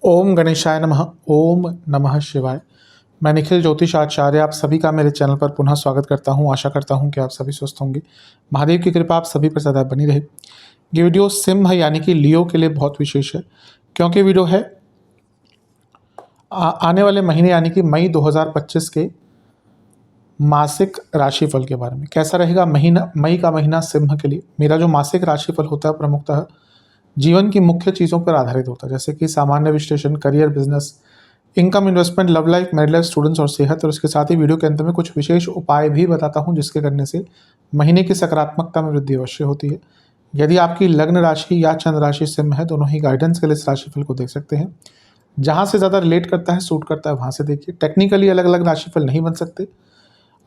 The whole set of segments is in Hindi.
ओम गणेशाय नमः। ओम नमः शिवाय। मैं निखिल ज्योतिष आचार्य आप सभी का मेरे चैनल पर पुनः स्वागत करता हूं। आशा करता हूं कि आप सभी स्वस्थ होंगे। महादेव की कृपा आप सभी पर सदा बनी रहे। ये वीडियो सिंह यानी कि लियो के लिए बहुत विशेष है, क्योंकि वीडियो है आने वाले महीने यानी कि मई 2025 के मासिक राशिफल के बारे में। कैसा रहेगा मई का महीना सिंह के लिए। मेरा जो मासिक राशिफल होता है प्रमुखतः जीवन की मुख्य चीज़ों पर आधारित होता है, जैसे कि सामान्य विश्लेषण, career, business, income, investment, love life, married life, students और सेहत। और इसके साथ ही वीडियो के अंत में कुछ विशेष उपाय भी बताता हूं, जिसके करने से महीने की सकारात्मकता में वृद्धि अवश्य होती है। यदि आपकी लग्न राशि या चंद्र राशि सिंह है, दोनों ही गाइडेंस के लिए इस राशिफल को देख सकते हैं। जहाँ से ज़्यादा रिलेट करता है, सूट करता है, वहाँ से देखिए। टेक्निकली अलग अलग राशिफल नहीं बन सकते।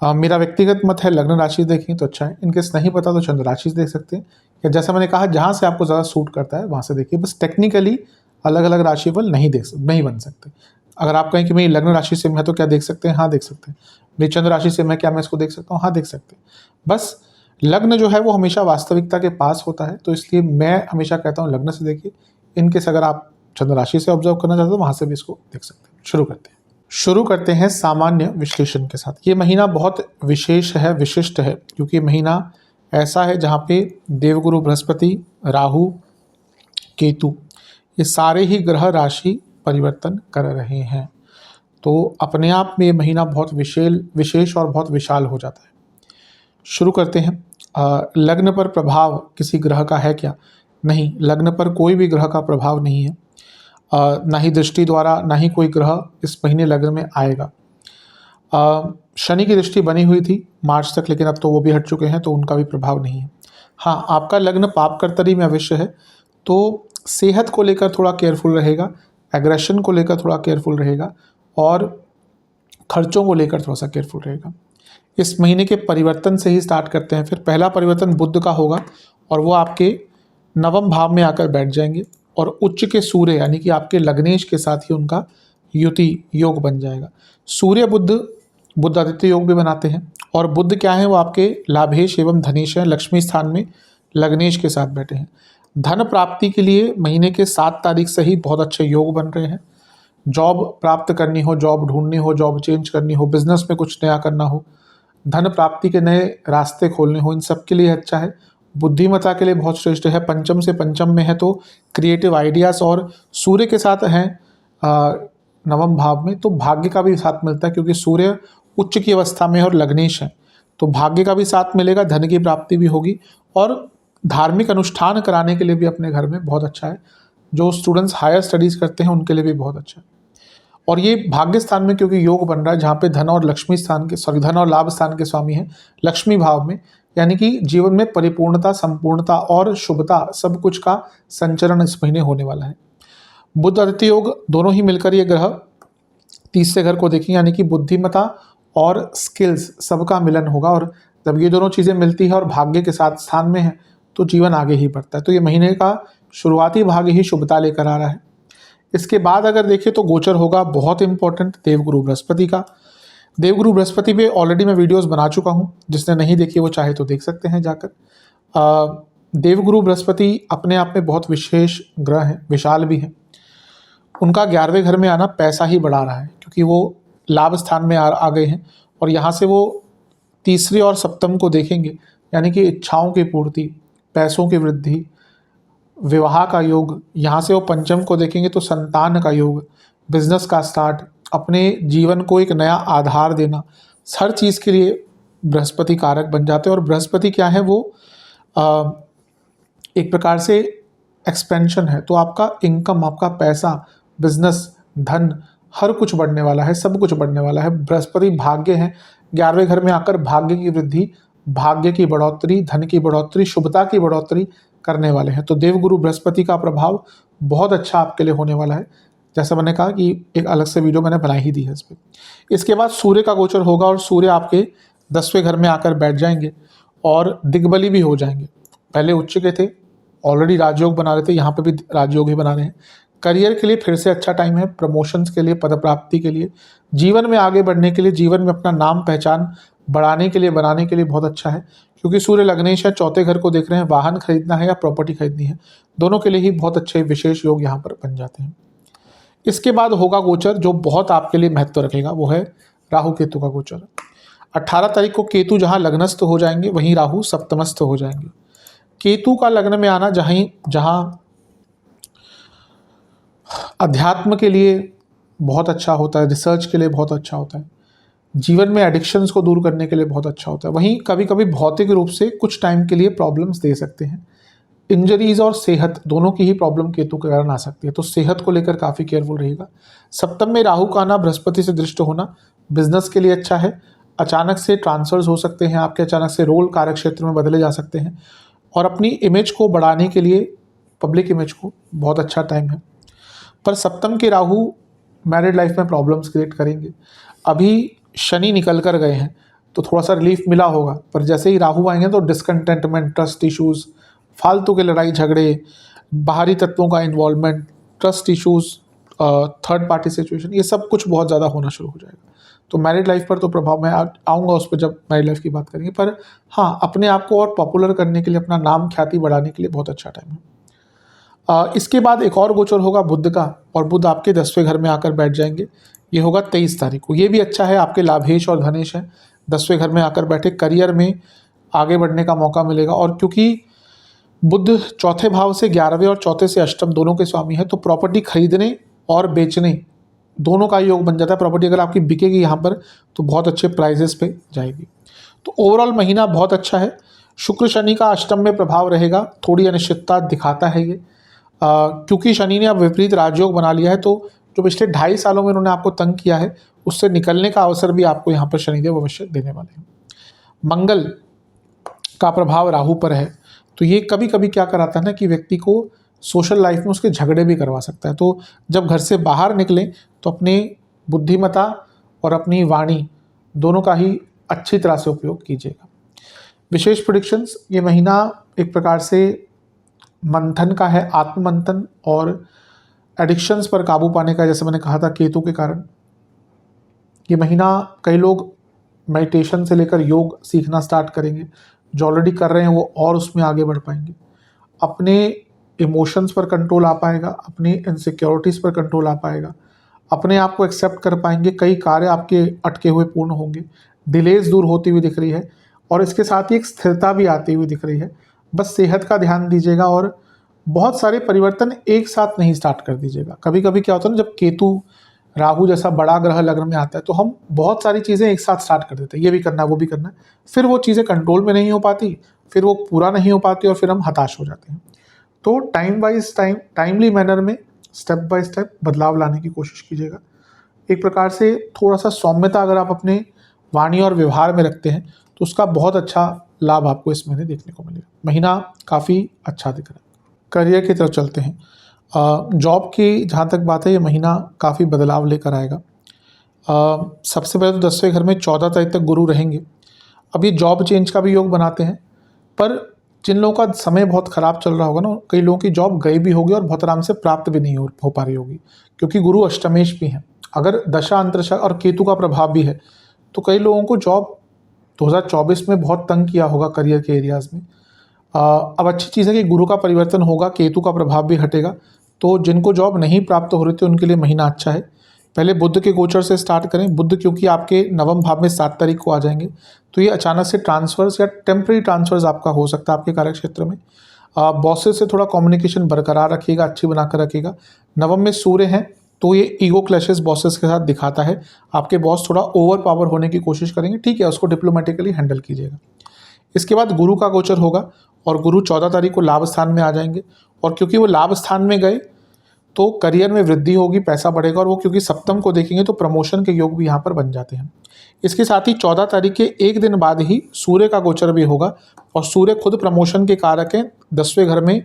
मेरा व्यक्तिगत मत है लग्न राशि देखें तो अच्छा है। इनकेस नहीं पता तो चंद्र राशि देख सकते हैं, या जैसा मैंने कहा जहाँ से आपको ज़्यादा सूट करता है वहाँ से देखिए। बस टेक्निकली अलग अलग राशिफल नहीं बन सकते। अगर आप कहें कि मेरी लग्न राशि से मैं तो क्या देख सकते हैं? हाँ देख सकते हैं। मेरी चंद्र राशि से मैं क्या मैं इसको देख सकता हूँ? हाँ देख सकते हैं। बस लग्न जो है वो हमेशा वास्तविकता के पास होता है, तो इसलिए मैं हमेशा कहता हूँ लग्न से देखिए। इनकेस अगर आप चंद्र राशि से ऑब्जर्व करना चाहते हो तो वहाँ से भी इसको देख सकते हैं। शुरू करते हैं सामान्य विश्लेषण के साथ। ये महीना बहुत विशेष है, विशिष्ट है, क्योंकि महीना ऐसा है जहाँ पे देवगुरु बृहस्पति, राहु, केतु, ये सारे ही ग्रह राशि परिवर्तन कर रहे हैं। तो अपने आप में ये महीना बहुत विशेष और बहुत विशाल हो जाता है। शुरू करते हैं। लग्न पर प्रभाव किसी ग्रह का है क्या? नहीं, लग्न पर कोई भी ग्रह का प्रभाव नहीं है। ना ही दृष्टि द्वारा, ना ही कोई ग्रह इस महीने लग्न में आएगा। शनि की दृष्टि बनी हुई थी मार्च तक, लेकिन अब तो वो भी हट चुके हैं, तो उनका भी प्रभाव नहीं है। हाँ, आपका लग्न पापकर्तरी में अवश्य है, तो सेहत को लेकर थोड़ा केयरफुल रहेगा, एग्रेशन को लेकर थोड़ा केयरफुल रहेगा, और खर्चों को लेकर थोड़ा सा केयरफुल रहेगा। इस महीने के परिवर्तन से ही स्टार्ट करते हैं। फिर पहला परिवर्तन बुध का होगा, और वो आपके नवम भाव में आकर बैठ जाएंगे, और उच्च के सूर्य यानी कि आपके लग्नेश के साथ ही उनका युति योग बन जाएगा। सूर्य बुध आदित्य योग भी बनाते हैं, और बुध क्या है, वो आपके लाभेश एवं धनेश है, लक्ष्मी स्थान में लग्नेश के साथ बैठे हैं। धन प्राप्ति के लिए महीने के 7 तारीख से ही बहुत अच्छे योग बन रहे हैं। जॉब प्राप्त करनी हो, जॉब ढूंढनी हो, जॉब चेंज करनी हो, बिजनेस में कुछ नया करना हो, धन प्राप्ति के नए रास्ते खोलने हो, इन सब के लिए अच्छा है। बुद्धिमत्ता के लिए बहुत श्रेष्ठ है। पंचम से पंचम में है तो क्रिएटिव आइडियाज़, और सूर्य के साथ हैं नवम भाव में, तो भाग्य का भी साथ मिलता है, क्योंकि सूर्य उच्च की अवस्था में है और लग्नेश है, तो भाग्य का भी साथ मिलेगा, धन की प्राप्ति भी होगी, और धार्मिक अनुष्ठान कराने के लिए भी अपने घर में बहुत अच्छा है। जो स्टूडेंट्स हायर स्टडीज़ करते हैं उनके लिए भी बहुत अच्छा है। और ये भाग्य स्थान में क्योंकि योग बन रहा है, जहाँ पे धन और लाभ स्थान के स्वामी हैं लक्ष्मी भाव में, यानी कि जीवन में परिपूर्णता, संपूर्णता और शुभता सब कुछ का संचरण इस महीने होने वाला है। बुध आदित्य योग दोनों ही मिलकर ये ग्रह तीसरे घर को देखेंगे, यानी कि बुद्धिमत्ता और स्किल्स सबका मिलन होगा, और जब ये दोनों चीज़ें मिलती है और भाग्य के साथ स्थान में है तो जीवन आगे ही बढ़ता है। तो ये महीने का शुरुआती भाग ही शुभता लेकर आ रहा है। इसके बाद अगर देखें तो गोचर होगा बहुत इंपॉर्टेंट देवगुरु बृहस्पति का। देवगुरु बृहस्पति पे ऑलरेडी मैं वीडियोस बना चुका हूँ, जिसने नहीं देखी वो चाहे तो देख सकते हैं जाकर। देवगुरु बृहस्पति अपने आप में बहुत विशेष ग्रह हैं, विशाल भी हैं। उनका 11वें घर में आना पैसा ही बढ़ा रहा है, क्योंकि वो लाभ स्थान में आ गए हैं, और यहाँ से वो तीसरे और सप्तम को देखेंगे, यानी कि इच्छाओं की पूर्ति, पैसों की वृद्धि, विवाह का योग। यहाँ से वो पंचम को देखेंगे तो संतान का योग, बिजनेस का स्टार्ट, अपने जीवन को एक नया आधार देना, हर चीज़ के लिए बृहस्पति कारक बन जाते हैं। और बृहस्पति क्या है, वो एक प्रकार से एक्सपेंशन है, तो आपका इनकम, आपका पैसा, बिजनेस, धन, हर कुछ बढ़ने वाला है, सब कुछ बढ़ने वाला है। बृहस्पति भाग्य है, 11वें घर में आकर भाग्य की वृद्धि, भाग्य की बढ़ोतरी, धन की बढ़ोतरी, शुभता की बढ़ोतरी करने वाले हैं। तो देवगुरु बृहस्पति का प्रभाव बहुत अच्छा आपके लिए होने वाला है। जैसा मैंने कहा कि एक अलग से वीडियो मैंने बना ही दी है इस पर। इसके बाद सूर्य का गोचर होगा, और सूर्य आपके 10वें घर में आकर बैठ जाएंगे और दिग्बली भी हो जाएंगे। पहले उच्च के थे, ऑलरेडी राजयोग बना रहे थे, यहाँ पे भी राजयोग ही बना रहे हैं। करियर के लिए फिर से अच्छा टाइम है, प्रमोशंस के लिए, पद प्राप्ति के लिए, जीवन में आगे बढ़ने के लिए, जीवन में अपना नाम पहचान बढ़ाने के लिए, बनाने के लिए बहुत अच्छा है, क्योंकि सूर्य लग्नेश है, चौथे घर को देख रहे हैं, वाहन खरीदना है या प्रॉपर्टी खरीदनी है, दोनों के लिए ही बहुत अच्छे विशेष योग यहाँ पर बन जाते हैं। इसके बाद होगा गोचर जो बहुत आपके लिए महत्व रखेगा, वो है राहु केतु का गोचर। 18 तारीख को केतु जहाँ लग्नस्थ हो जाएंगे वहीं राहु सप्तमस्थ हो जाएंगे। केतु का लग्न में आना जहाँ अध्यात्म के लिए बहुत अच्छा होता है, रिसर्च के लिए बहुत अच्छा होता है, जीवन में एडिक्शंस को दूर करने के लिए बहुत अच्छा होता है, वहीं कभी कभी भौतिक रूप से कुछ टाइम के लिए प्रॉब्लम्स दे सकते हैं। इंजरीज और सेहत दोनों की ही प्रॉब्लम केतु के कारण आ सकती है, तो सेहत को लेकर काफ़ी केयरफुल रहिएगा। सप्तम में राहु का आना, बृहस्पति से दृष्ट होना बिजनेस के लिए अच्छा है। अचानक से ट्रांसफर्स हो सकते हैं आपके, अचानक से रोल कार्य क्षेत्र में बदले जा सकते हैं, और अपनी इमेज को बढ़ाने के लिए, पब्लिक इमेज को, बहुत अच्छा टाइम है। पर सप्तम के राहु मैरिड लाइफ में प्रॉब्लम्स क्रिएट करेंगे। अभी शनि निकल कर गए हैं तो थोड़ा सा रिलीफ मिला होगा, पर जैसे ही राहु आएंगे तो डिसकंटेंटमेंट, ट्रस्ट इश्यूज़, फालतू के लड़ाई झगड़े, बाहरी तत्वों का involvement, trust issues, third party situation, ये सब कुछ बहुत ज़्यादा होना शुरू हो जाएगा। तो मैरिड लाइफ पर तो प्रभाव मैं आऊँगा उस पर जब मैरिड लाइफ की बात करेंगे, पर हाँ, अपने आप को और पॉपुलर करने के लिए, अपना नाम ख्याति बढ़ाने के लिए बहुत अच्छा टाइम है। इसके बाद एक और गोचर होगा बुध का, और बुध आपके 10वें घर में आकर बैठ जाएंगे। ये होगा 23 तारीख को। ये भी अच्छा है, आपके लाभेश और धनेश है, 10वें घर में आकर बैठे, करियर में आगे बढ़ने का मौका मिलेगा। और क्योंकि बुध चौथे भाव से 11वें और चौथे से अष्टम दोनों के स्वामी है, तो प्रॉपर्टी खरीदने और बेचने दोनों का योग बन जाता है। प्रॉपर्टी अगर आपकी बिकेगी यहाँ पर तो बहुत अच्छे प्राइजेस पे जाएगी। तो ओवरऑल महीना बहुत अच्छा है। शुक्र शनि का अष्टम में प्रभाव रहेगा, थोड़ी अनिश्चितता दिखाता है ये, क्योंकि शनि ने अब विपरीत राजयोग बना लिया है, तो जो पिछले 2.5 सालों में उन्होंने आपको तंग किया है उससे निकलने का अवसर भी आपको यहाँ पर शनिदेव अवश्य देने वाले हैं। मंगल का प्रभाव राहु पर है, तो ये कभी कभी क्या कराता है ना कि व्यक्ति को सोशल लाइफ में उसके झगड़े भी करवा सकता है। तो जब घर से बाहर निकलें तो अपनी बुद्धिमता और अपनी वाणी दोनों का ही अच्छी तरह से उपयोग कीजिएगा। विशेष प्रेडिक्शंस, ये महीना एक प्रकार से मंथन का है, आत्ममंथन और एडिक्शंस पर काबू पाने का। जैसे मैंने कहा था केतु के कारण ये महीना कई लोग मेडिटेशन से लेकर योग सीखना स्टार्ट करेंगे, जो ऑलरेडी कर रहे हैं वो और उसमें आगे बढ़ पाएंगे। अपने इमोशंस पर कंट्रोल आ पाएगा, अपनी इनसिक्योरिटीज़ पर कंट्रोल आ पाएगा, अपने आप को एक्सेप्ट कर पाएंगे, कई कार्य आपके अटके हुए पूर्ण होंगे, डिलेज दूर होती हुई दिख रही है, और इसके साथ ही एक स्थिरता भी आती हुई दिख रही है। बस सेहत का ध्यान दीजिएगा और बहुत सारे परिवर्तन एक साथ नहीं स्टार्ट कर दीजिएगा। कभी कभी क्या होता है ना, जब केतु राहु जैसा बड़ा ग्रह लग्न में आता है तो हम बहुत सारी चीज़ें एक साथ स्टार्ट कर देते हैं, ये भी करना है वो भी करना है, फिर वो चीज़ें कंट्रोल में नहीं हो पाती, फिर वो पूरा नहीं हो पाती और फिर हम हताश हो जाते हैं। तो टाइमली मैनर में स्टेप बाय स्टेप बदलाव लाने की कोशिश कीजिएगा। एक प्रकार से थोड़ा सा सौम्यता अगर आप अपने वाणी और व्यवहार में रखते हैं तो उसका बहुत अच्छा लाभ आपको इस महीने देखने को मिलेगा। महीना काफ़ी अच्छा दिख रहा है। करियर की तरफ चलते हैं। जॉब की जहाँ तक बात है, ये महीना काफ़ी बदलाव लेकर आएगा। सबसे पहले तो 10वें घर में 14 तारीख तक गुरु रहेंगे। अब ये जॉब चेंज का भी योग बनाते हैं, पर जिन लोगों का समय बहुत ख़राब चल रहा होगा ना, कई लोगों की जॉब गई भी होगी और बहुत आराम से प्राप्त भी नहीं हो पा रही होगी, क्योंकि गुरु अष्टमेश भी हैं। अगर दशा अंतरशा और केतु का प्रभाव भी है तो कई लोगों को जॉब 2024 में बहुत तंग किया होगा करियर के एरियाज़ में। अब अच्छी चीज़ है कि गुरु का परिवर्तन होगा, केतु का प्रभाव भी हटेगा, तो जिनको जॉब नहीं प्राप्त हो रही थी उनके लिए महीना अच्छा है। पहले बुध के गोचर से स्टार्ट करें। बुध क्योंकि आपके नवम भाव में 7 तारीख को आ जाएंगे, तो ये अचानक से ट्रांसफर्स या टेम्प्रेरी ट्रांसफर्स आपका हो सकता है आपके कार्यक्षेत्र में। बॉसेस से थोड़ा कम्युनिकेशन बरकरार रखिएगा, अच्छी बनाकर रखिएगा। नवम में सूर्य हैं, तो ये ईगो क्लैशेस बॉसेस के साथ दिखाता है। आपके बॉस थोड़ा ओवर पावर होने की कोशिश करेंगे, ठीक है, उसको डिप्लोमेटिकली हैंडल कीजिएगा। इसके बाद गुरु का गोचर होगा और गुरु 14 तारीख को लाभ स्थान में आ जाएंगे, और क्योंकि वो लाभ स्थान में गए तो करियर में वृद्धि होगी, पैसा बढ़ेगा, और वो क्योंकि सप्तम को देखेंगे तो प्रमोशन के योग भी यहाँ पर बन जाते हैं। इसके साथ ही 14 तारीख के एक दिन बाद ही सूर्य का गोचर भी होगा, और सूर्य खुद प्रमोशन के कारक हैं। 10वें घर में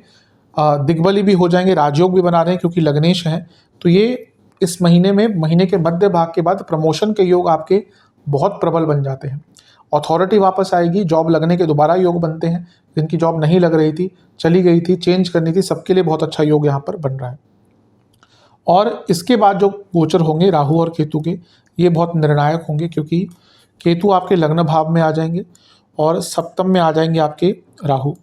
दिग्बली भी हो जाएंगे, राजयोग भी बना रहे हैं क्योंकि लग्नेश हैं। तो ये इस महीने में, महीने के मध्य भाग के बाद प्रमोशन के योग आपके बहुत प्रबल बन जाते हैं। अथॉरिटी वापस आएगी, जॉब लगने के दोबारा योग बनते हैं। जिनकी जॉब नहीं लग रही थी, चली गई थी, चेंज करनी थी, सबके लिए बहुत अच्छा योग यहाँ पर बन रहा है। और इसके बाद जो गोचर होंगे राहु और केतु के, ये बहुत निर्णायक होंगे, क्योंकि केतु आपके लग्न भाव में आ जाएंगे और सप्तम में आ जाएंगे आपके राहु।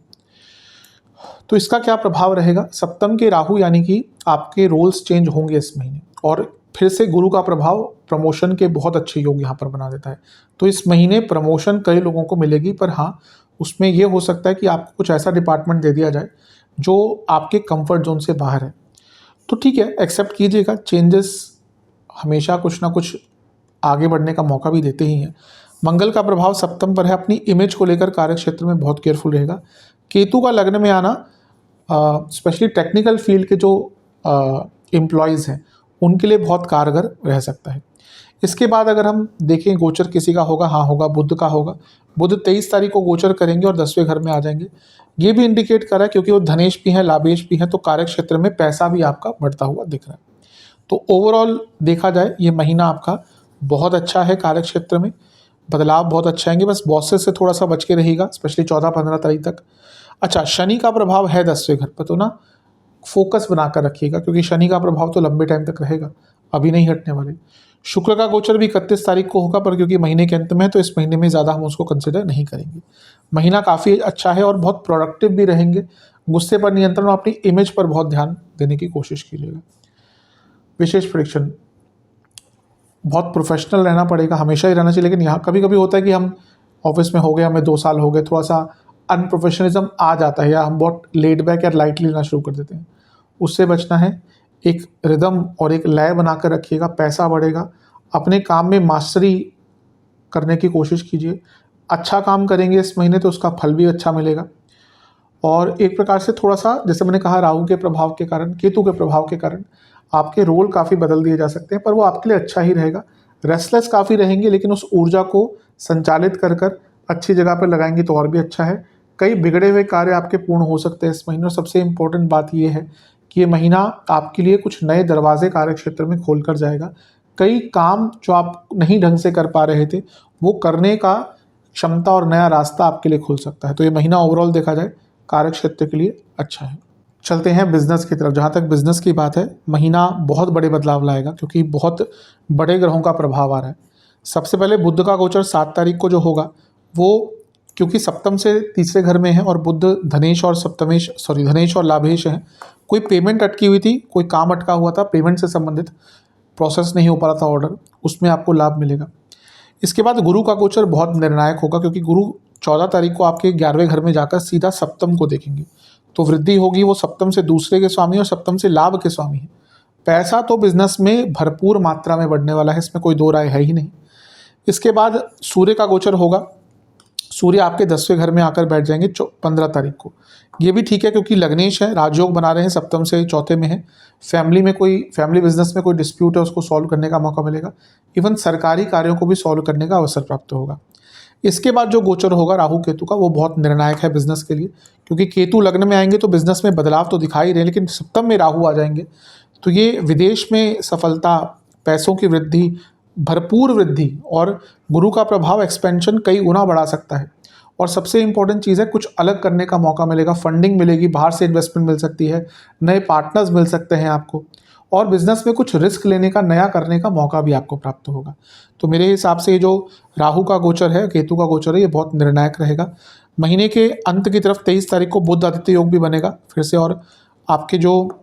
तो इसका क्या प्रभाव रहेगा? सप्तम के राहु यानी कि आपके रोल्स चेंज होंगे इस महीने, और फिर से गुरु का प्रभाव प्रमोशन के बहुत अच्छे योग यहाँ पर बना देता है। तो इस महीने प्रमोशन कई लोगों को मिलेगी, पर हाँ उसमें ये हो सकता है कि आपको कुछ ऐसा डिपार्टमेंट दे दिया जाए जो आपके कंफर्ट जोन से बाहर है। तो ठीक है, एक्सेप्ट कीजिएगा, चेंजेस हमेशा कुछ ना कुछ आगे बढ़ने का मौका भी देते ही हैं। मंगल का प्रभाव सप्तम पर है, अपनी इमेज को लेकर कार्य क्षेत्र में बहुत केयरफुल रहेगा। केतु का लग्न में आना स्पेशली टेक्निकल फील्ड के जो एम्प्लॉयज़ हैं उनके लिए बहुत कारगर रह सकता है। इसके बाद अगर हम देखें गोचर किसी का होगा, हाँ होगा, बुध का होगा। बुध 23 तारीख को गोचर करेंगे और 10वें घर में आ जाएंगे। ये भी इंडिकेट कर रहा है, क्योंकि वो धनेश भी है, लाभेश भी है, तो कार्य क्षेत्र में पैसा भी आपका बढ़ता हुआ दिख रहा है। तो ओवरऑल देखा जाए ये महीना आपका बहुत अच्छा है, कार्य क्षेत्र में बदलाव बहुत अच्छा आएंगे। बस बॉसेस से थोड़ा सा बच के रहिएगा, स्पेशली 14-15 तारीख तक। अच्छा, शनि का प्रभाव है 10वें घर पर, तो ना फोकस बनाकर रखिएगा, क्योंकि शनि का प्रभाव तो लंबे टाइम तक रहेगा, अभी नहीं हटने वाले। शुक्र का गोचर भी 31 तारीख को होगा, पर क्योंकि महीने के अंत में है तो इस महीने में ज़्यादा हम उसको कंसिडर नहीं करेंगे। महीना काफ़ी अच्छा है और बहुत प्रोडक्टिव भी रहेंगे। गुस्से पर नियंत्रण और अपनी इमेज पर बहुत ध्यान देने की कोशिश कीजिएगा। विशेष प्रेडिक्शन, बहुत प्रोफेशनल रहना पड़ेगा, हमेशा ही रहना चाहिए, लेकिन यहाँ कभी कभी होता है कि हम ऑफिस में हो गए, हमें 2 साल हो गए, थोड़ा सा अनप्रोफेशनलिज्म आ जाता है, या हम बहुत लेड बैक या लाइटली लेना शुरू कर देते हैं। उससे बचना है, एक रिदम और एक लय बनाकर रखिएगा, पैसा बढ़ेगा। अपने काम में मास्टरी करने की कोशिश कीजिए। अच्छा काम करेंगे इस महीने तो उसका फल भी अच्छा मिलेगा। और एक प्रकार से थोड़ा सा, जैसे मैंने कहा, राहु के प्रभाव के कारण, केतु के प्रभाव के कारण आपके रोल काफ़ी बदल दिए जा सकते हैं, पर वो आपके लिए अच्छा ही रहेगा। रेस्टलेस काफ़ी रहेंगे, लेकिन उस ऊर्जा को संचालित कर कर अच्छी जगह पर लगाएंगे तो और भी अच्छा है। कई बिगड़े हुए कार्य आपके पूर्ण हो सकते हैं इस महीने। और सबसे इम्पोर्टेंट बात यह है कि ये महीना आपके लिए कुछ नए दरवाजे कार्य क्षेत्र में खोल कर जाएगा। कई काम जो आप नहीं ढंग से कर पा रहे थे वो करने का क्षमता और नया रास्ता आपके लिए खुल सकता है। तो ये महीना ओवरऑल देखा जाए कार्य क्षेत्र के लिए अच्छा है। चलते हैं बिजनेस की तरफ। जहाँ तक बिजनेस की बात है, महीना बहुत बड़े बदलाव लाएगा, क्योंकि बहुत बड़े ग्रहों का प्रभाव आ रहा है। सबसे पहले बुध का गोचर 7 तारीख को जो होगा, वो क्योंकि सप्तम से तीसरे घर में है और बुध धनेश और लाभेश है। कोई पेमेंट अटकी हुई थी, कोई काम अटका हुआ था, पेमेंट से संबंधित प्रोसेस नहीं हो पा रहा था ऑर्डर, उसमें आपको लाभ मिलेगा। इसके बाद गुरु का गोचर बहुत निर्णायक होगा, क्योंकि गुरु 14 तारीख को आपके 11वें घर में जाकर सीधा सप्तम को देखेंगे, तो वृद्धि होगी। वो सप्तम से दूसरे के स्वामी और सप्तम से लाभ के स्वामी हैं। पैसा तो बिजनेस में भरपूर मात्रा में बढ़ने वाला है, इसमें कोई दो राय है ही नहीं। इसके बाद सूर्य का गोचर होगा। सूर्य आपके 10वें घर में आकर बैठ जाएंगे 15 तारीख को। ये भी ठीक है, क्योंकि लग्नेश है, राजयोग बना रहे हैं, सप्तम से चौथे में है। फैमिली बिजनेस में कोई डिस्प्यूट है उसको सॉल्व करने का मौका मिलेगा। इवन सरकारी कार्यों को भी सॉल्व करने का अवसर प्राप्त होगा। इसके बाद जो गोचर होगा राहु केतु का, वो बहुत निर्णायक है बिजनेस के लिए, क्योंकि केतु लग्न में आएंगे तो बिजनेस में बदलाव तो दिखाई रहे, लेकिन सप्तम में राहु आ जाएंगे तो ये विदेश में सफलता, पैसों की वृद्धि, भरपूर वृद्धि, और गुरु का प्रभाव एक्सपेंशन कई गुना बढ़ा सकता है। और सबसे इंपॉर्टेंट चीज़ है, कुछ अलग करने का मौका मिलेगा, फंडिंग मिलेगी, बाहर से इन्वेस्टमेंट मिल सकती है, नए पार्टनर्स मिल सकते हैं आपको, और बिजनेस में कुछ रिस्क लेने का, नया करने का मौका भी आपको प्राप्त होगा। तो मेरे हिसाब से ये जो राहु का गोचर है, केतु का गोचर है, ये बहुत निर्णायक रहेगा। महीने के अंत की तरफ 23 तारीख को बुध आदित्य योग भी बनेगा फिर से, और आपके जो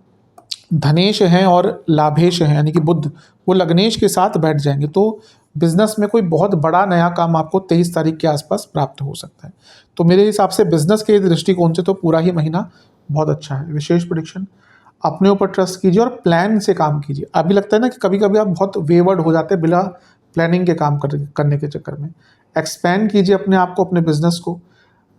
धनेश हैं और लाभेश हैं यानी कि बुध, वो लग्नेश के साथ बैठ जाएंगे, तो बिजनेस में कोई बहुत बड़ा नया काम आपको 23 तारीख के आसपास प्राप्त हो सकता है। तो मेरे हिसाब से बिजनेस के दृष्टिकोण से तो पूरा ही महीना बहुत अच्छा है। विशेष प्रेडिक्शन, अपने ऊपर ट्रस्ट कीजिए और प्लान से काम कीजिए। अभी लगता है ना कि कभी कभी आप बहुत वेवर्ड हो जाते हैं बिना प्लानिंग के काम करने के चक्कर में। एक्सपैंड कीजिए अपने आप को, अपने बिजनेस को,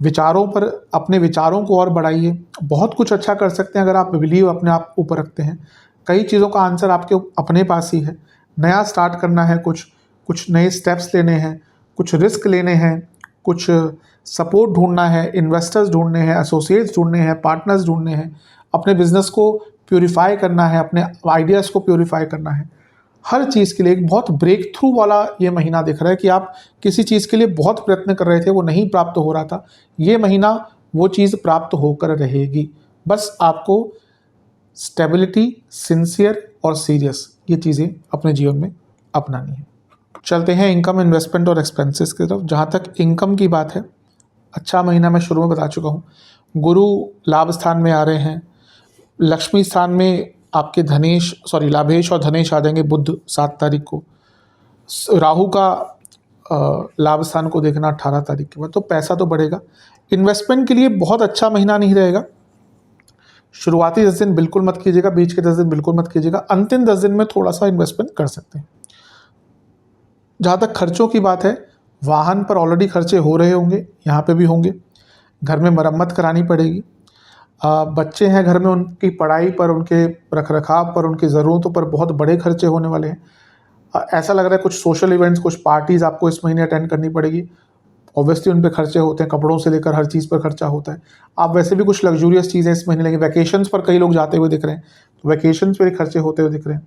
विचारों पर, अपने विचारों को और बढ़ाइए। बहुत कुछ अच्छा कर सकते हैं अगर आप बिलीव अपने आप ऊपर रखते हैं। कई चीज़ों का आंसर आपके अपने पास ही है। नया स्टार्ट करना है, कुछ नए स्टेप्स लेने हैं, कुछ रिस्क लेने हैं, कुछ सपोर्ट ढूंढना है, इन्वेस्टर्स ढूंढने हैं, एसोसिएट्स ढूंढने हैं, पार्टनर्स ढूंढने हैं, अपने बिजनेस को प्योरीफाई करना है, अपने आइडियाज़ को प्योरीफाई करना है। हर चीज़ के लिए एक बहुत ब्रेक थ्रू वाला ये महीना दिख रहा है कि आप किसी चीज़ के लिए बहुत प्रयत्न कर रहे थे, वो नहीं प्राप्त हो रहा था, ये महीना वो चीज़ प्राप्त होकर रहेगी। बस आपको स्टेबिलिटी, सिंसियर और सीरियस, ये चीज़ें अपने जीवन में अपनानी है। चलते हैं इनकम, इन्वेस्टमेंट और एक्सपेंसेस की तरफ। जहाँ तक इनकम की बात है, अच्छा महीना मैं शुरू में बता चुका हूँ। गुरु लाभ स्थान में आ रहे हैं, लक्ष्मी स्थान में आपके लाभेश और धनेश आ जाएंगे बुध 7 तारीख को। राहु का लाभ स्थान को देखना 18 तारीख के बाद, तो पैसा तो बढ़ेगा। इन्वेस्टमेंट के लिए बहुत अच्छा महीना नहीं रहेगा। शुरुआती 10 दिन बिल्कुल मत कीजिएगा, बीच के 10 दिन बिल्कुल मत कीजिएगा, अंतिम 10 दिन में थोड़ा सा इन्वेस्टमेंट कर सकते हैं। जहाँ तक खर्चों की बात है, वाहन पर ऑलरेडी खर्चे हो रहे होंगे, यहाँ पे भी होंगे। घर में मरम्मत करानी पड़ेगी। बच्चे हैं घर में, उनकी पढ़ाई पर, उनके रखरखाव पर, उनकी ज़रूरतों पर बहुत बड़े खर्चे होने वाले हैं। ऐसा लग रहा है कुछ सोशल इवेंट्स, कुछ पार्टीज़ आपको इस महीने अटेंड करनी पड़ेगी। ऑब्वियसली उन पे खर्चे होते हैं, कपड़ों से लेकर हर चीज़ पर खर्चा होता है। आप वैसे भी कुछ लग्जूरियस चीज़ें इस महीने लेंगे। वैकेशंस पर कई लोग जाते हुए दिख रहे हैं, तो वैकेशंस पर खर्चे होते हुए दिख रहे हैं।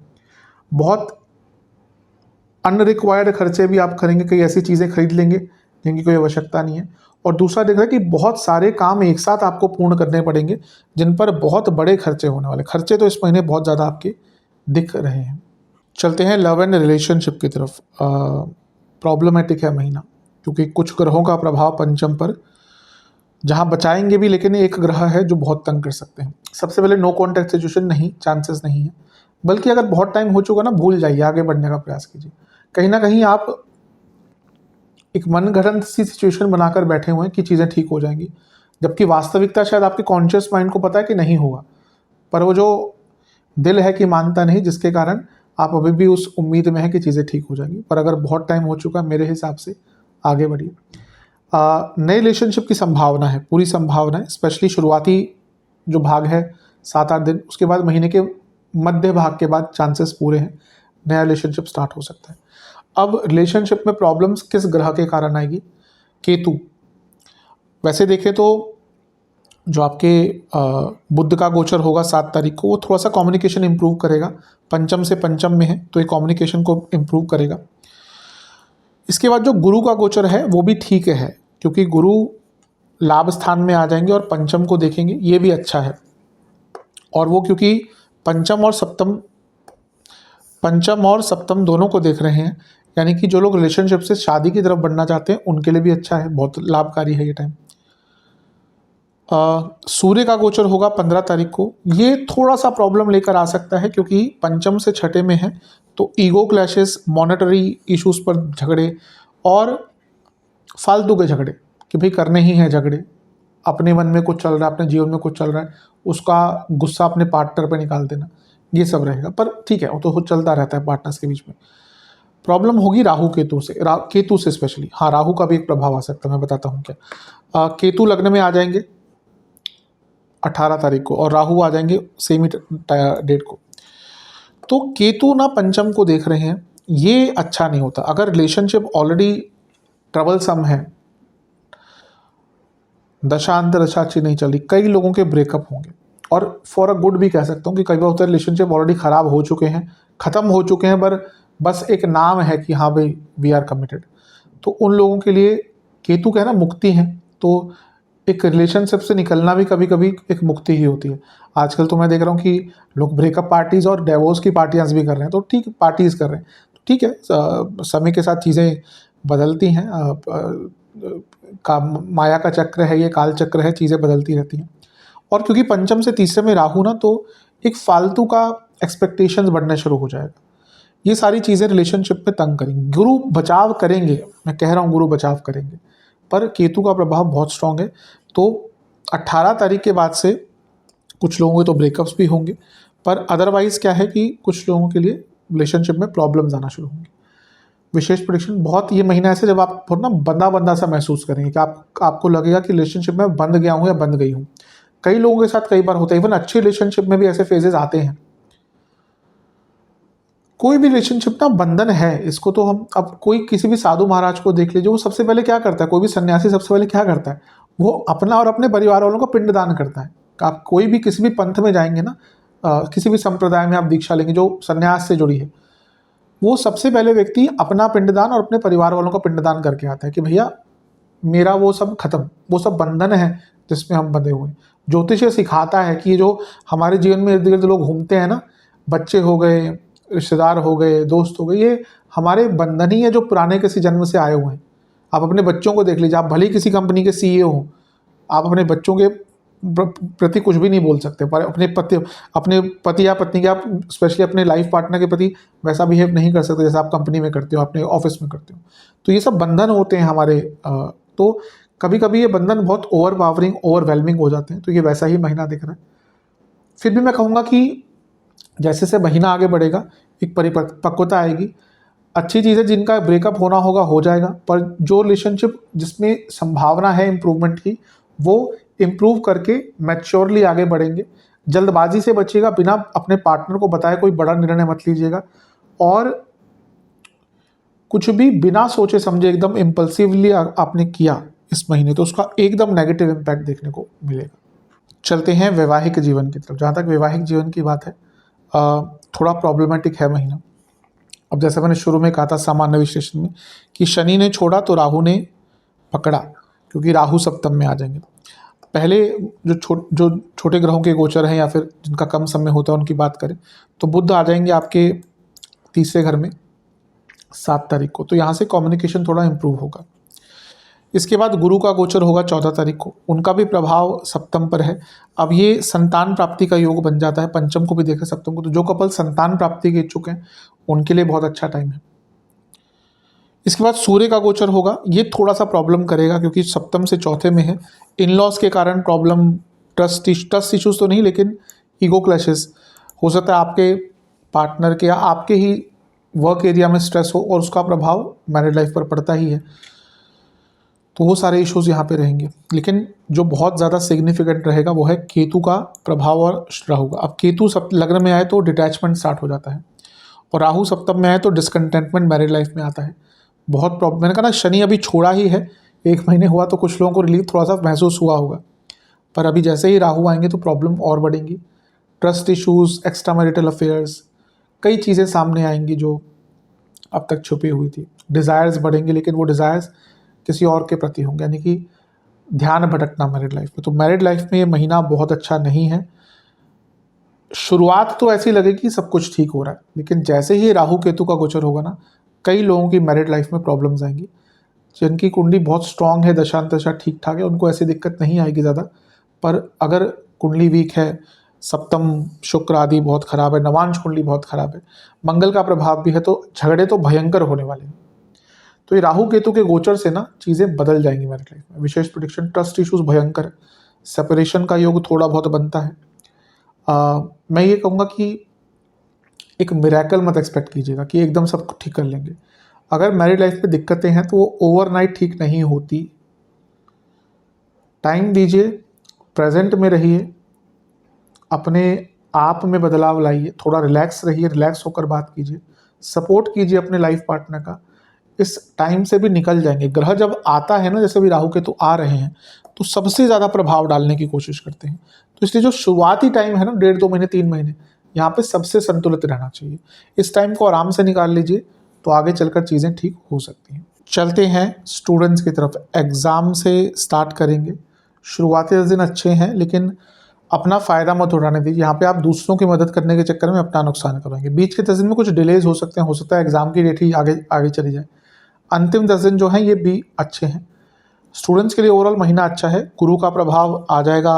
बहुत अनरिक्वायर्ड खर्चे भी आप करेंगे, कई ऐसी चीज़ें खरीद लेंगे जिनकी कोई आवश्यकता नहीं है। और दूसरा देख रहा है कि बहुत सारे काम एक साथ आपको पूर्ण करने पड़ेंगे, जिन पर बहुत बड़े खर्चे होने वाले। खर्चे तो इस महीने बहुत ज़्यादा आपके दिख रहे हैं। चलते हैं लव एंड रिलेशनशिप की तरफ। प्रॉब्लमेटिक है महीना, क्योंकि कुछ ग्रहों का प्रभाव पंचम पर, जहाँ बचाएंगे भी, लेकिन एक ग्रह है जो बहुत तंग कर सकते हैं। सबसे पहले नो कॉन्टैक्ट सिचुएशन नहीं, चांसेस नहीं है। बल्कि अगर बहुत टाइम हो चुका ना, भूल जाइए, आगे बढ़ने का प्रयास कीजिए। कहीं ना कहीं आप एक मनगढ़ंत सी सिचुएशन बनाकर बैठे हुए हैं कि चीज़ें ठीक हो जाएंगी, जबकि वास्तविकता शायद आपके कॉन्शियस माइंड को पता है कि नहीं होगा, पर वो जो दिल है कि मानता नहीं, जिसके कारण आप अभी भी उस उम्मीद में है कि चीज़ें ठीक हो जाएंगी। पर अगर बहुत टाइम हो चुका, मेरे हिसाब से आगे बढ़िए। नए रिलेशनशिप की संभावना है, पूरी संभावना है। स्पेशली शुरुआती जो भाग है 7-8 दिन, उसके बाद महीने के मध्य भाग के बाद चांसेस पूरे हैं, नया रिलेशनशिप स्टार्ट हो सकता है। अब रिलेशनशिप में प्रॉब्लम्स किस ग्रह के कारण आएगी? केतु। वैसे देखें तो जो आपके बुध का गोचर होगा 7 तारीख को, वो थोड़ा सा कम्युनिकेशन इंप्रूव करेगा। पंचम से पंचम में है, तो ये कम्युनिकेशन को इंप्रूव करेगा। इसके बाद जो गुरु का गोचर है वो भी ठीक है, क्योंकि गुरु लाभ स्थान में आ जाएंगे और पंचम को देखेंगे, ये भी अच्छा है। और वो क्योंकि पंचम और सप्तम दोनों को देख रहे हैं, यानी कि जो लोग रिलेशनशिप से शादी की तरफ बढ़ना चाहते हैं उनके लिए भी अच्छा है, बहुत लाभकारी है ये टाइम। सूर्य का गोचर होगा 15 तारीख को। ये थोड़ा सा प्रॉब्लम लेकर आ सकता है, क्योंकि पंचम से छठे में है, तो ईगो क्लैशेस, मॉनेटरी इश्यूज पर झगड़े और फालतू के झगड़े, कि भाई करने ही हैं झगड़े, अपने मन में कुछ चल रहा है, अपने जीवन में कुछ चल रहा है, उसका गुस्सा अपने पार्टनर पर निकाल देना, ये सब रहेगा। पर ठीक है, वो तो चलता रहता है पार्टनर्स के बीच में। प्रॉब्लम होगी राहु केतु से, केतु से स्पेशली। हाँ, राहु का भी एक प्रभाव आ सकता है, मैं बताता हूँ क्या। केतु लग्न में आ जाएंगे 18 तारीख को, और राहु आ जाएंगे सेम ही डेट को। तो केतु ना पंचम को देख रहे हैं, ये अच्छा नहीं होता। अगर रिलेशनशिप ऑलरेडी ट्रबलसम है, दशांतर दशा अच्छी नहीं चल रही, कई लोगों के ब्रेकअप होंगे। और फॉर अ गुड भी कह सकता हूँ कि कई बार होता है रिलेशनशिप ऑलरेडी ख़राब हो चुके हैं, ख़त्म हो चुके हैं, पर बस एक नाम है कि हाँ भाई वी आर कमिटेड। तो उन लोगों के लिए केतु कहना मुक्ति है। तो एक रिलेशनशिप से निकलना भी कभी कभी एक मुक्ति ही होती है। आजकल तो मैं देख रहा हूँ कि लोग ब्रेकअप पार्टीज़ और डिवोर्स की पार्टियाँ भी कर रहे हैं, तो ठीक, पार्टीज़ कर रहे हैं, तो ठीक है। समय के साथ चीज़ें बदलती हैं, का माया का चक्र है, ये काल चक्र है, चीज़ें बदलती रहती हैं। और क्योंकि पंचम से तीसरे में राहु ना, तो एक फालतू का एक्सपेक्टेशंस बढ़ने शुरू हो जाएगा। ये सारी चीज़ें रिलेशनशिप में तंग करेंगी। गुरु बचाव करेंगे, मैं कह रहा हूँ गुरु बचाव करेंगे, पर केतु का प्रभाव बहुत स्ट्रांग है। तो 18 तारीख के बाद से कुछ लोगों के तो ब्रेकअप्स भी होंगे, पर अदरवाइज़ क्या है कि कुछ लोगों के लिए रिलेशनशिप में प्रॉब्लम्स आना शुरू होंगे। विशेष प्रेडिक्शन, बहुत ये महीना ऐसे जब आप बहुत ना बंदा बंदा सा महसूस करेंगे कि आपको लगेगा कि रिलेशनशिप में बंद गया हूँ या बंद गई हूँ। कई लोगों के साथ कई बार होता है, इवन अच्छे रिलेशनशिप में भी ऐसे फेजेस आते हैं। कोई भी रिलेशनशिप ना बंधन है, इसको तो हम, अब कोई किसी भी साधु महाराज को देख लीजिए, वो सबसे पहले क्या करता है, कोई भी सन्यासी सबसे पहले क्या करता है, वो अपना और अपने परिवार वालों को पिंडदान करता है। आप कोई भी किसी भी पंथ में जाएंगे ना, किसी भी संप्रदाय में आप दीक्षा लेंगे जो सन्यास से जुड़ी है, वो सबसे पहले व्यक्ति अपना पिंडदान और अपने परिवार वालों का पिंडदान करके आता है कि भैया मेरा वो सब खत्म, वो सब बंधन है जिसमें हम बंधे हुए हैं। ज्योतिष सिखाता है कि ये जो हमारे जीवन में इर्द गिर्द लोग घूमते हैं ना, बच्चे हो गए, रिश्तेदार हो गए, दोस्त हो गए, ये हमारे बंधन ही है जो पुराने किसी जन्म से आए हुए हैं। आप अपने बच्चों को देख लीजिए, आप भले ही किसी कंपनी के सीईओ हो, आप अपने बच्चों के प्रति कुछ भी नहीं बोल सकते, पर अपने पति या पत्नी के, आप स्पेशली अपने लाइफ पार्टनर के प्रति वैसा बिहेव नहीं कर सकते जैसा आप कंपनी में करते हो, अपने ऑफिस में करते हो। तो ये सब बंधन होते हैं हमारे। तो कभी कभी ये बंधन बहुत ओवर पावरिंग, ओवरवेलमिंग हो जाते हैं। तो ये वैसा ही महीना दिख रहा है। फिर भी मैं कहूँगा कि जैसे जैसे महीना आगे बढ़ेगा एक परिपक्वता आएगी। अच्छी चीज़ है, जिनका ब्रेकअप होना होगा हो जाएगा, पर जो रिलेशनशिप जिसमें संभावना है इम्प्रूवमेंट की, वो इम्प्रूव करके मैच्योरली आगे बढ़ेंगे। जल्दबाजी से बचिएगा, बिना अपने पार्टनर को बताए कोई बड़ा निर्णय मत लीजिएगा, और कुछ भी बिना सोचे समझे एकदम इम्पल्सिवली आपने किया इस महीने, तो उसका एकदम नेगेटिव इम्पैक्ट देखने को मिलेगा। चलते हैं वैवाहिक जीवन की तरफ। जहाँ तक वैवाहिक जीवन की बात है, थोड़ा प्रॉब्लमेटिक है महीना। अब जैसे मैंने शुरू में कहा था सामान्य विश्लेषण में कि शनि ने छोड़ा तो राहु ने पकड़ा, क्योंकि राहु सप्तम में आ जाएंगे। पहले जो छोटे ग्रहों के गोचर हैं या फिर जिनका कम समय होता है उनकी बात करें तो बुध आ जाएंगे आपके तीसरे घर में 7 तारीख को, तो यहाँ से कम्युनिकेशन थोड़ा इम्प्रूव होगा। इसके बाद गुरु का गोचर होगा 14 तारीख को, उनका भी प्रभाव सप्तम पर है। अब ये संतान प्राप्ति का योग बन जाता है, पंचम को भी देखा सप्तम को, तो जो कपल संतान प्राप्ति के इच्छुक हैं उनके लिए बहुत अच्छा टाइम है। इसके बाद सूर्य का गोचर होगा, ये थोड़ा सा प्रॉब्लम करेगा क्योंकि सप्तम से चौथे में है। इन लॉज के कारण प्रॉब्लम, ट्रस्ट इश्यूज तो नहीं, लेकिन ईगो क्लैशेस हो सकता है, आपके पार्टनर के या आपके ही वर्क एरिया में स्ट्रेस हो और उसका प्रभाव मैरिड लाइफ पर पड़ता ही है, तो वो सारे इश्यूज यहाँ पे रहेंगे। लेकिन जो बहुत ज़्यादा सिग्निफिकेंट रहेगा वो है केतु का प्रभाव और राहु का। अब केतु लग्न में आए तो डिटैचमेंट स्टार्ट हो जाता है, और राहु सप्तम में आए तो डिसकंटेंटमेंट मैरिड लाइफ में आता है। बहुत प्रॉब्लम, मैंने कहा ना शनि अभी छोड़ा ही है, 1 महीने हुआ तो कुछ लोगों को रिलीफ थोड़ा सा महसूस हुआ होगा, पर अभी जैसे ही राहु आएंगे तो प्रॉब्लम और बढ़ेंगी। Trust issues, extra marital affairs, कई चीज़ें सामने आएंगी जो अब तक छुपी हुई थी। डिज़ायर्स बढ़ेंगे, लेकिन वो डिज़ायर्स किसी और के प्रति होंगे, यानी कि ध्यान भटकना मैरिड लाइफ में। तो मैरिड लाइफ में ये महीना बहुत अच्छा नहीं है। शुरुआत तो ऐसी लगेगी सब कुछ ठीक हो रहा है, लेकिन जैसे ही राहु केतु का गोचर होगा ना, कई लोगों की मैरिड लाइफ में प्रॉब्लम्स आएंगी। जिनकी कुंडली बहुत स्ट्रांग है, दशा ठीक ठाक है, उनको ऐसी दिक्कत नहीं आएगी ज़्यादा। पर अगर कुंडली वीक है, सप्तम शुक्र आदि बहुत खराब है, नवांश कुंडली बहुत खराब है, मंगल का प्रभाव भी है, तो झगड़े तो भयंकर होने वाले हैं। तो ये राहु केतु के गोचर से ना चीज़ें बदल जाएंगी मैरिड लाइफ में। विशेष प्रेडिक्शन, ट्रस्ट इश्यूज भयंकर है, सेपरेशन का योग थोड़ा बहुत बनता है। मैं ये कहूँगा कि एक मिरेकल मत एक्सपेक्ट कीजिएगा कि एकदम सब ठीक कर लेंगे। अगर मैरिड लाइफ में दिक्कतें हैं तो वो ओवरनाइट ठीक नहीं होती। टाइम दीजिए, प्रेजेंट में रहिए, अपने आप में बदलाव लाइए, थोड़ा रिलैक्स रहिए, रिलैक्स होकर बात कीजिए, सपोर्ट कीजिए अपने लाइफ पार्टनर का। इस टाइम से भी निकल जाएंगे। ग्रह जब आता है ना, जैसे भी राहु केतु आ रहे हैं, तो सबसे ज़्यादा प्रभाव डालने की कोशिश करते हैं। तो इसलिए जो शुरुआती टाइम है ना, 1.5-2 महीने 3 महीने, यहाँ पे सबसे संतुलित रहना चाहिए। इस टाइम को आराम से निकाल लीजिए, तो आगे चलकर चीज़ें ठीक हो सकती हैं। चलते हैं स्टूडेंट्स की तरफ। एग्ज़ाम से स्टार्ट करेंगे। शुरुआती 10 दिन अच्छे हैं, लेकिन अपना फ़ायदा मत उठाने दीजिए। यहाँ पे आप दूसरों की मदद करने के चक्कर में अपना नुकसान करेंगे। बीच के 10 दिन में कुछ डिलेज हो सकते हैं, हो सकता है एग्ज़ाम की डेट ही आगे चली जाए। अंतिम 10 दिन जो हैं ये भी अच्छे हैं। स्टूडेंट्स के लिए ओवरऑल महीना अच्छा है। गुरु का प्रभाव आ जाएगा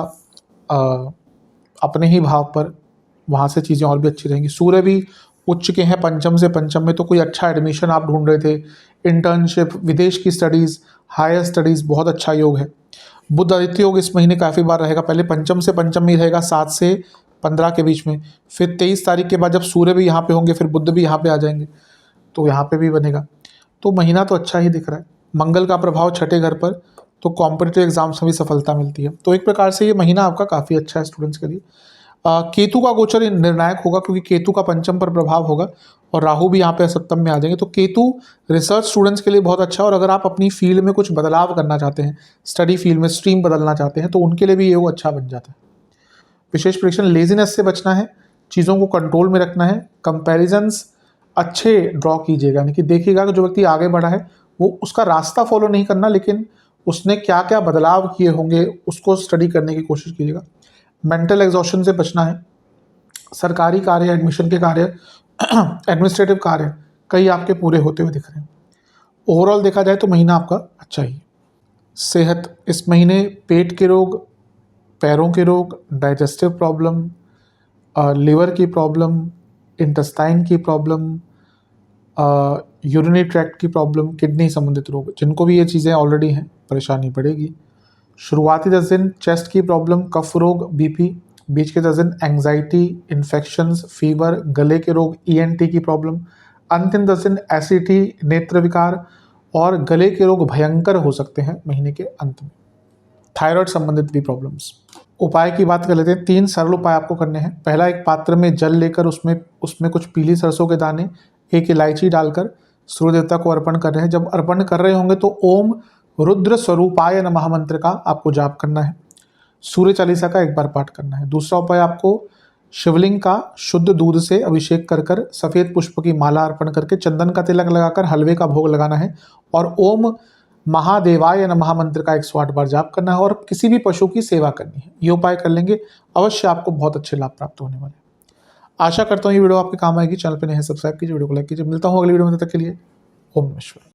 अपने ही भाव पर, वहाँ से चीज़ें और भी अच्छी रहेंगी। सूर्य भी उच्च के हैं, पंचम से पंचम में, तो कोई अच्छा एडमिशन आप ढूंढ रहे थे, इंटर्नशिप, विदेश की स्टडीज़, हायर स्टडीज़, बहुत अच्छा योग है। बुध आदित्य योग इस महीने काफ़ी बार रहेगा। पहले पंचम से पंचम में रहेगा 7 से 15 के बीच में, फिर 23 तारीख के बाद जब सूर्य भी यहाँ पे होंगे, फिर बुध भी यहाँ पे आ जाएंगे, तो यहाँ पे भी बनेगा। तो महीना तो अच्छा ही दिख रहा है। मंगल का प्रभाव छठे घर पर, तो कॉम्पिटिटिव एग्जाम्स में भी सफलता मिलती है। तो एक प्रकार से ये महीना आपका काफ़ी अच्छा है स्टूडेंट्स के लिए। केतु का गोचर निर्णायक होगा, क्योंकि केतु का पंचम पर प्रभाव होगा और राहु भी यहाँ पे सप्तम में आ जाएंगे। तो केतु रिसर्च स्टूडेंट्स के लिए बहुत अच्छा है, और अगर आप अपनी फील्ड में कुछ बदलाव करना चाहते हैं, स्टडी फील्ड में स्ट्रीम बदलना चाहते हैं, तो उनके लिए भी ये वो अच्छा बन जाता है। विशेष प्रेडिक्शन, लेजीनेस से बचना है, चीज़ों को कंट्रोल में रखना है, कंपैरिजन्स अच्छे ड्रॉ कीजिएगा, यानी कि देखिएगा कि जो व्यक्ति आगे बढ़ा है वो उसका रास्ता फॉलो नहीं करना, लेकिन उसने क्या क्या बदलाव किए होंगे उसको स्टडी करने की कोशिश कीजिएगा। मेंटल एग्जॉशन से बचना है। सरकारी कार्य, एडमिशन के कार्य एडमिनिस्ट्रेटिव कार्य कई आपके पूरे होते हुए दिख रहे हैं। ओवरऑल देखा जाए तो महीना आपका अच्छा ही है। सेहत, इस महीने पेट के रोग, पैरों के रोग, डाइजेस्टिव प्रॉब्लम, लिवर की प्रॉब्लम, इंटेस्टाइन की प्रॉब्लम, यूरिनरी ट्रैक्ट की प्रॉब्लम, किडनी संबंधित रोग, जिनको भी ये चीज़ें ऑलरेडी हैं परेशानी पड़ेगी। शुरुआती 10 दिन चेस्ट की प्रॉब्लम, कफ रोग, बीपी। बीच के 10 दिन एंग्जाइटी, इन्फेक्शंस, फीवर, गले के रोग, ईएनटी की प्रॉब्लम। अंतिम 10 दिन एसिडिटी, नेत्र विकार और गले के रोग भयंकर हो सकते हैं महीने के अंत में। थायराइड संबंधित भी प्रॉब्लम्स। उपाय की बात कर लेते हैं। 3 सरल उपाय आपको करने हैं। पहला, एक पात्र में जल लेकर उसमें कुछ पीली सरसों के दाने, 1 इलायची डालकर सूर्य देवता को अर्पण कर रहे हैं। जब अर्पण कर रहे होंगे तो ओम रुद्र स्वरूपाय नमः मंत्र का आपको जाप करना है। सूर्य चालीसा का एक बार पाठ करना है। दूसरा उपाय, आपको शिवलिंग का शुद्ध दूध से अभिषेक कर कर सफ़ेद पुष्प की माला अर्पण करके चंदन का तिलक लगाकर हलवे का भोग लगाना है और ओम महादेवाय नमः मंत्र का 108 बार जाप करना है और किसी भी पशु की सेवा करनी है। ये उपाय कर लेंगे, अवश्य आपको बहुत अच्छे लाभ प्राप्त होने वाले हैं। आशा करता हूँ ये वीडियो आपके काम आएगी। चैनल पे नए हैं, सब्सक्राइब कीजिए, वीडियो को लाइक कीजिए। मिलता हूँ अगली वीडियो में, तब तक के लिए ओम नमः शिवाय।